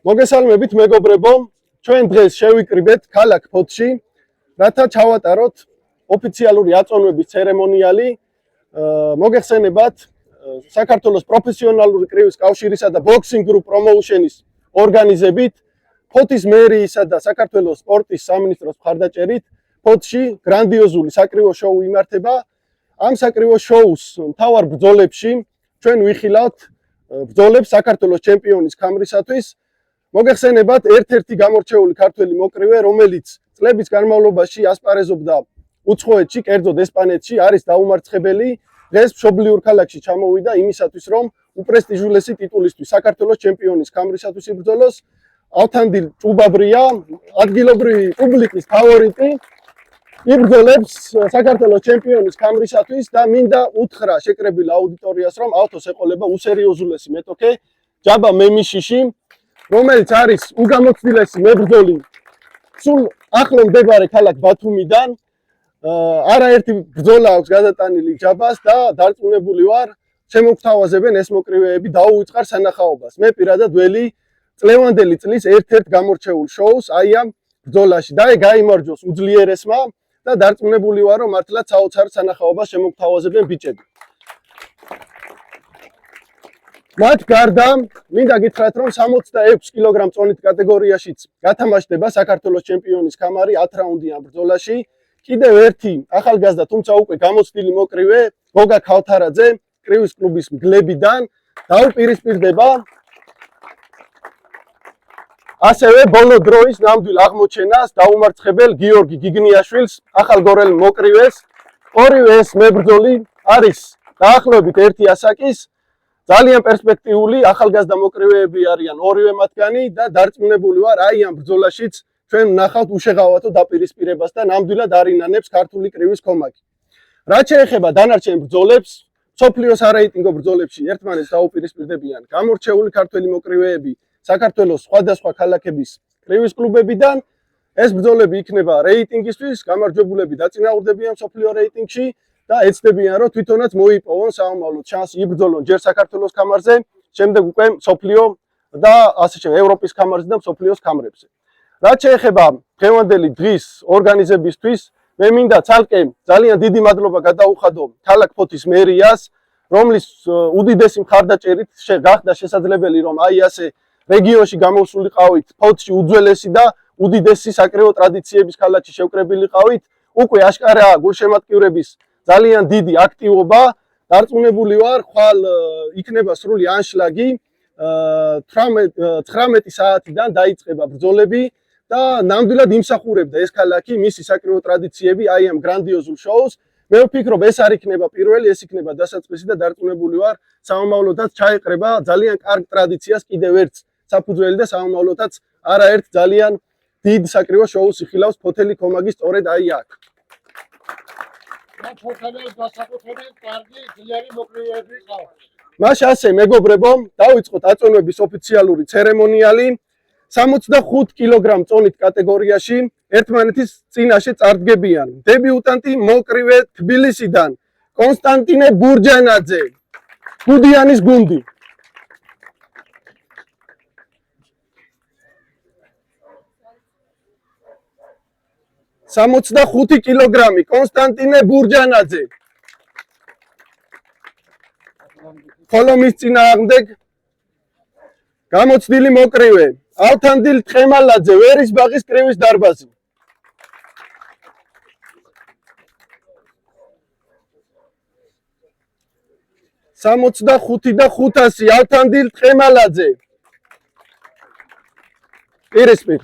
მოგესალმებით მეგობრებო, ჩვენ დღეს შევიკრიბეთ ქალაქ ფოთში, რათა ჩავატაროთ ოფიციალური აწონვების ცერემონიალი. მოგეხსენებათ საქართველოს პროფესიონალური კრივის კავშირისა და ბოქსინგ გრუპ პრომოუშენის ორგანიზებით ფოთის მერიისა და საქართველოს სპორტის სამინისტროს მხარდაჭერით ფოთში გრანდიოზული საკრივო შოუ იმართება. ამ საკრივო შოუს მთავარ ბრძოლებში ჩვენ ვიხილავთ ბრძოლებს საქართველოს ჩემპიონის ქამრისათვის. მოგეხსენებათ ერთ-ერთი გამორჩეული ქართველი მოკრივე, რომელიც წლების განმავლობაში ასპარეზობდა უცხოეთში, კერძოდ ესპანეთში, არის დაუმარცხებელი. დღეს მშობლიურ ქალაქში ჩამოვიდა იმისათვის, რომ უპრესტიჟულესი ტიტულისთვის საქართველოს ჩემპიონის ქამრისათვის იბრძოლოს. ავთანდილ ჭუბაბრია, ადგილობრივი პუბლიკის ფავორიტი, იბრძოლებს საქართველოს ჩემპიონის ქამრისათვის და მინდა უთხრა შეკრებილ აუდიტორიას, რომ ავთოს ეყოლება უსერიოზულესი მეტოქე ჯაბა მემიშიში, რომელიც არის უგამოცდილესი მებრძოლი სულ ახლო მდებარე ქალაქ ბათუმიდან. არაერთი ბრძოლა აქვს გადატანილი ჯაბას და დარწმუნებული ვარ, შემოგთავაზებენ ეს მოკრივეები დაუვიწყარ სანახაობას. მე პირადად ველი წლევანდელი წლის ერთ-ერთ გამორჩეულ შოუს აი ამ ბრძოლაში და გაიმარჯვოს უძლიერესმა და დარწმუნებული ვარ, რომ მართლაც საოცარ სანახაობას შემოგთავაზებენ ბიჭები. მათ გარდა მინდა გითხრათ, რომ 66 კილოგრამ წონით კატეგორიაშიც გათამაშდება საქართველოს ჩემპიონის ქამარი 10 რაუნდიან ბრძოლაში. კიდევ ერთი ახალგაზრდა, თუმცა უკვე გამოცდილი მოკრივე, გოგა ქავთარაძე, კრივის კლუბის მგლებიდან დაუპირისპირდება ასევე ბოლო დროის ნამდვილ აღმოჩენას დაუმარცხებელ გიორგი გიგნიაშვილს, ახალგორელ მოკრივეს. ორივე ეს მებრძოლი არის დაახლოებით ერთი ასაკის, ძალიან პერსპექტიული ახალგაზრდა მოკრივეები არიან ორივე მათგანი და დარწმუნებული ვარ, აი ამ ბრძოლაშიც ჩვენ ვნახავთ უშეღავათო დაპირისპირებას და ნამდვილად არინანებს ქართული კრივის ქომაგი. რაც შეეხება დანარჩენ ბრძოლებს, მსოფლიოს არეიტინგო ბრძოლებში ერთმანეთს დაუპირისპირდებიან გამორჩეული ქართველი მოკრივეები საქართველოს სხვადასხვა ქალაქების კრივის კლუბებიდან. ეს ბრძოლები იქნება რეიტინგისთვის, გამარჯვებულები დაწინაურდებიან მსოფლიო რეიტინგში და ეცდებიან, რომ თვითონაც მოიპოვონ საომავლოდ შანსი იბრძოლონ ჯერ საქართველოს ქამარზე, შემდეგ უკვე მსოფლიო და ასე შემდეგ ევროპის ქამარზე და მსოფლიოს ქამრებზე. რაც შეეხება დღევანდელი დღის ორგანიზებისთვის, მე მინდა ცალკე ძალიან დიდი მადლობა გადაუხადო ქალაქ ფოთის მერიას, რომლის უდიდესი მხარდაჭერით გახდა შესაძლებელი, რომ აი ასე რეგიონში გამოსულიყავით ფოთში უძველესი და უდიდესი საკრივო ტრადიციების ქალაქში შევკრებილიყავით. უკვე აშკარაა გულშემატკივრების ძალიან დიდი აქტივობა. დარწმუნებული ვარ, ხვალ იქნება სრული ანშლაგი. 19 საათიდან დაიწყება ბრძოლები და ნამდვილად იმსახურებდა ეს ქალაქი მისი საკრივო ტრადიციები აი ამ გრანდიოზულ შოუს. მე ვფიქრობ, ეს არ იქნება პირველი, ეს იქნება დასაწყისი და დარწმუნებული ვარ, საომავლოდაც ჩაეყრება ძალიან კარგ ტრადიციას კიდევ ერთ საფუძველი და საომავლოდაც არაერთ ძალიან დიდ საკრივო შოუს იხილავს ფოთელი ქომაგი სწორედ აი აქ. მაშ ასე მეგობრებო, დავიწყოთ აწონვების ოფიციალური ცერემონიალი. 65 კილოგრამ წონით კატეგორიაში ერთმანეთის წინაშე წარდგებიან დებიუტანტი მოკრივე თბილისიდან კონსტანტინე ბურჯანაძე, გუდიანის გუნდი. 65 კილოგრამი კონსტანტინე ბურჯანაძე. ხოლო მის წინააღმდეგ გამოცდილი მოკრივე ავთანდილ თხემალაძე, ვერისბაღის კრივის დარბაზი. 65 და 500 ავთანდილ თხემალაძე. პირისპირ.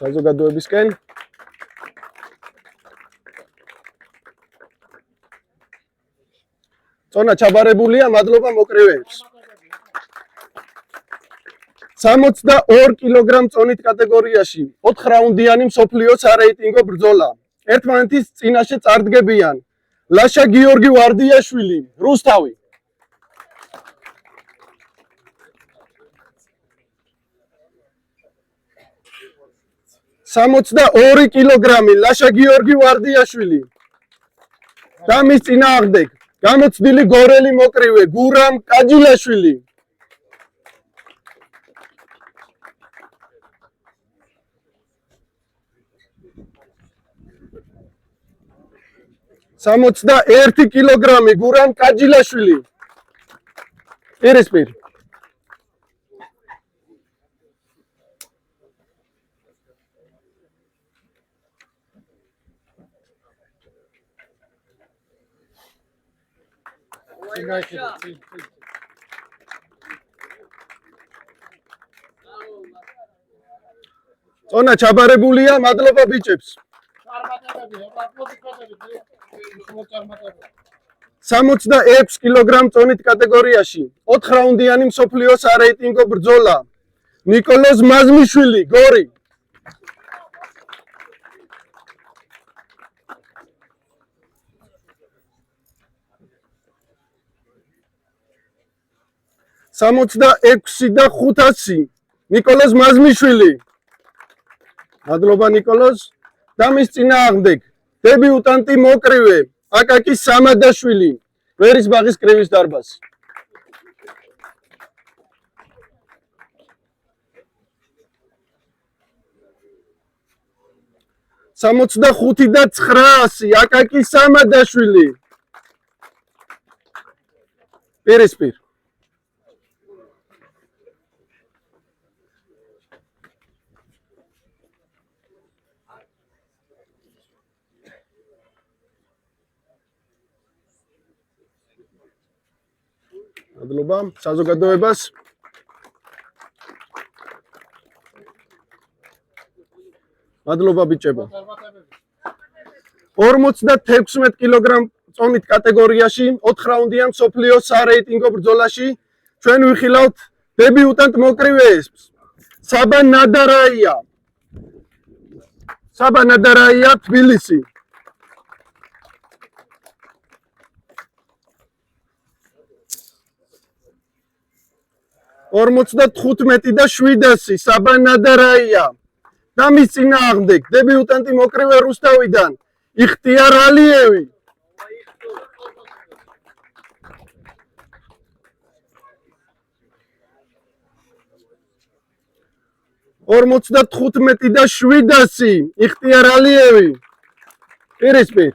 საზოგადოებისკენ წონა ჩაბარებულია, მადლობა მოკრივეებს. 62 კილოგრამ წონით კატეგორიაში 4 რაუნდიანი მსოფლიოს არეიტინგო ბრძოლა. ერთმანეთის წინაშე წარდგებიან ლაშა გიორგი ვარდიაშვილი, რუსთავი. 62 კილოგრამი ლაშა გიორგი ვარდიაშვილი და მის წინააღმდეგ გამოცდილი გორელი მოკრივე გურამ კაჯილაშვილი. სამოცდა 1 კილოგრამი გურამ კაჯილაშვილი. პირისპირ. წონა ჩაბარებულია, მადლობა ბიჭებს. 66 კილოგრამ წონით კატეგორიაში 4 რაუნდიანი მსოფლიოს სარეიტინგო ბრძოლა. ნიკოლოზ მაზმიშვილი, გორი. სამოცდა 6,500 ნიკოლოზ მაზმიშვილი. მადლობა ნიკოლოზ. და მის წინააღმდეგ დებიუტანტი მოკრივე აკაკი სამადაშვილი, ვერისბაღის კრივის დარბაზ. სამოცდა 5,900 აკაკი სამადაშვილი. პირისპირ. მადლობა საზოგადოებას. მადლობა ბიჭებო. 56 კილოგრამ წონით კატეგორიაში 4 რაუნდიან მსოფლიოს სარეიტინგო ბრძოლაში ჩვენ ვიხილავთ დებიუტანტ მოკრივეებს საბა ნადარაია თბილისი. 55,700 საბა ნადარაია და მის წინააღმდეგ დებიუტანტი მოკრივე რუსთავიდან იხტიარ ალიევი. ორმოცდა 15,700 იხტიარ ალიევი. პირისპირ.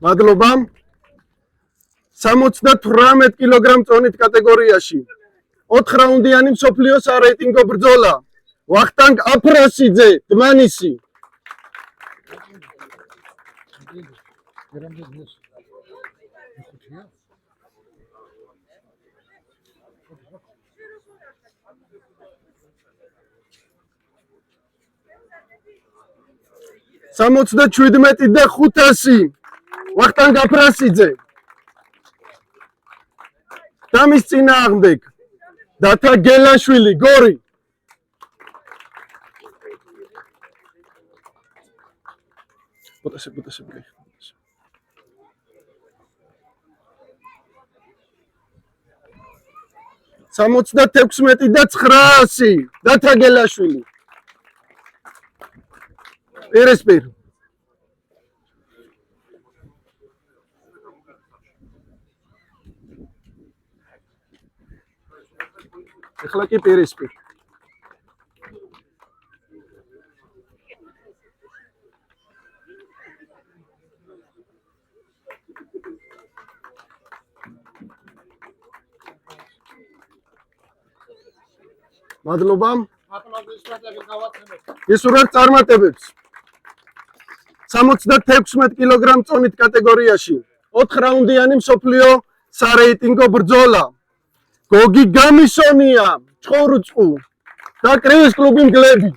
მადლობა. 78 კილოგრამ წონით კატეგორიაში 4 რაუნდიანი მსოფლიოს სარეიტინგო ბრძოლა. ვახტანგ აფრასიძე, დმანისი. სამოცდა 17,500 ვახტანგ აფრასიძე. და მის წინააღმდეგ დათა გელაშვილი, გორი. ბოტასები. 76,900 დათა გელაშვილი. პირისპირ. ეხლა კი პირისპირ. მადლობა. ისურვებთ წარმატებებს. 76 კილოგრამ წონით კატეგორიაში 4 რაუნდიანი მსოფლიო სარეიტინგო ბრძოლა. გოგი გამისონია, ჭორუწყუ და კრივის კლუბი მგლები.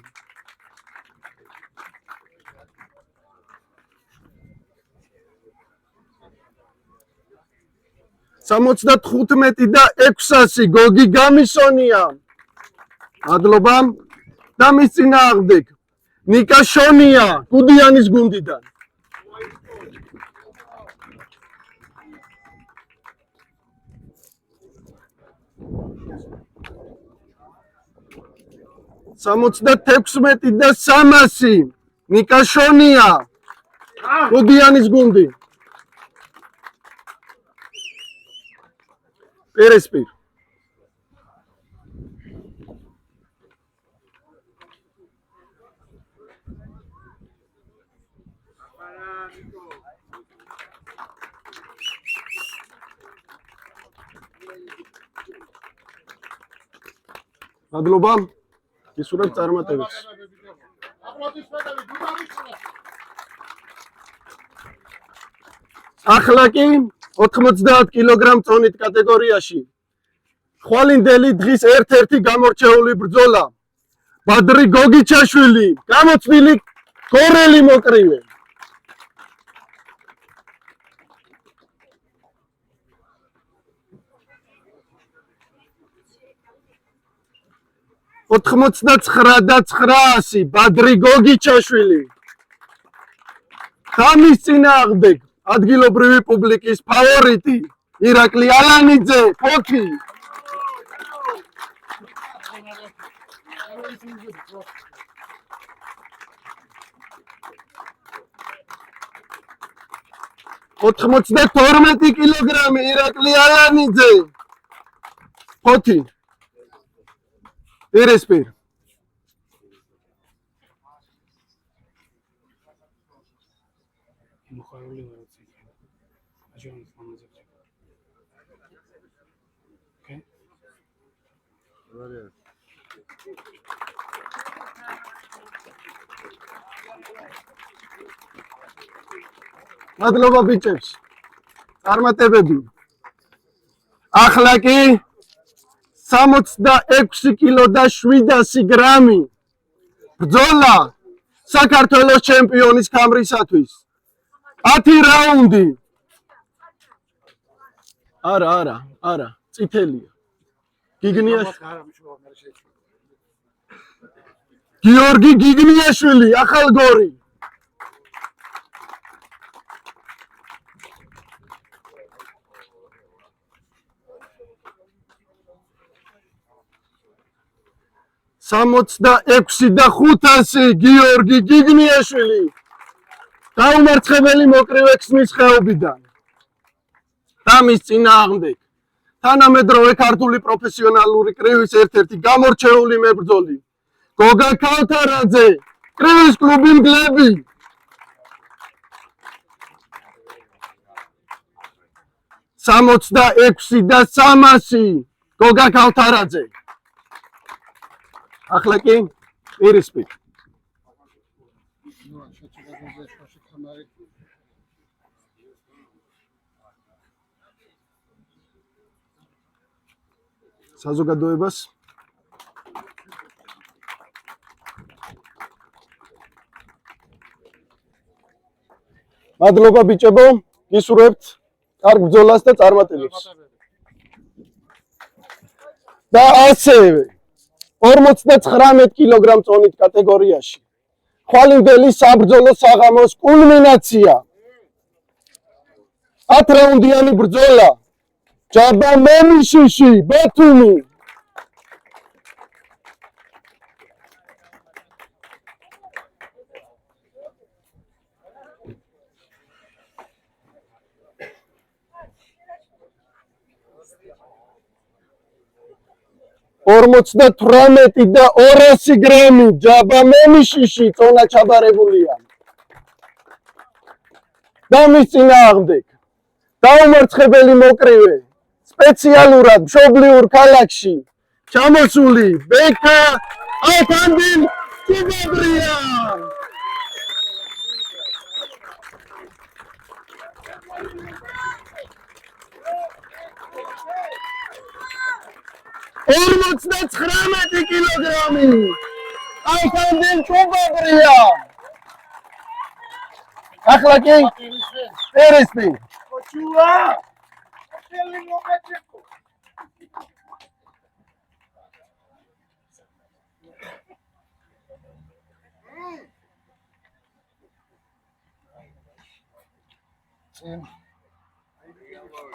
სამოცდა 15,600 გოგი გამისონია. მადლობა. და მის წინააღმდეგ ნიკა შონია გუდიანის გუნდიდან. სამოცდათექვსმეტი და 300 ნიკა შონია გუდიანის გუნდი. პერესპირ მადლობა ისურვებ წარმატებებს. ახლა კი 90 კილოგრამ წონით კატეგორიაში ხვალინდელი დღის ერთ-ერთი გამორჩეული ბრძოლა ბადრი გოგიჩაშვილი გამოცდილი გორელი მოკრივე. $89,900 ბადრი გოგიჩაშვილი ხამის წინააღმდეგ ადგილობრივი პუბლიკის ფავორიტი ირაკლი ალანიძე ფოქი. $92 კილოგრამი ირაკლი ალანიძე ფოქი. ერესპირ მადლობა ბიჭებს. წარმატებები. ახლა კი 66 კილო და 700 გრამი ბრძოლა საქართველოს ჩემპიონის ქამრისათვის. 10 რაუნდი. არა, წითელია. გიორგი გიგნიაშვილი, ახალგორი. $66 და 500 გიორგი გიგნიაშვილი გაუმარცხებელი მოკრივე ქსნის ხეობიდან. დამის წინააღმდეგ თანამედროვე ქართული პროფესიონალური კრივის ერთ-ერთი გამორჩეული მებრძოლი გოგა ქავთარაძე კრივის კლუბი მგლები. $66 და 300 გოგა ქავთარაძე. ახლა კი პირისპირ. საზოგადოებას მადლობა ბიჭებო, გისურვებთ კარგ ბრძოლას და წარმატებებს. და ასევე 59 კილოგრამ წონით კატეგორიაში ხვალინდელი საბრძოლო საღამოს კულმინაცია 10 რაუნდიანი ბრძოლა ჯაბა მემიშიში ბათუმი. $48 და 200 გრამი ჯაბა მემიშიში წონა ჩაბარებულია. დამის წინააღმდეგ დაუმარცხებელი მოკრივე სპეციალურად მშობლიურ ქალაქში ჩამოსული ბექა ათანდილ კუბაბრია. $49 კილოგრამი ათანდილ კუბაბრია. ახლა კი ერესპი Чува! Хотели момечко.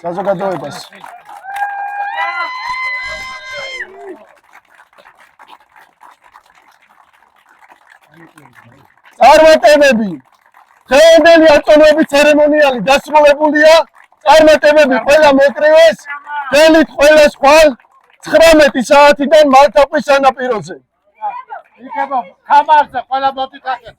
საზოგადოებას. წარმატებები. დღევანდელი აწონების ცერემონიალი დასრულებულია. წარმატებები ყველა მოკრივეს. ველით ყველა ხვალ 19 საათიდან მალთაყვის სანაპიროზე. იქნება ხამარზე ყველა მოდით აქეთ.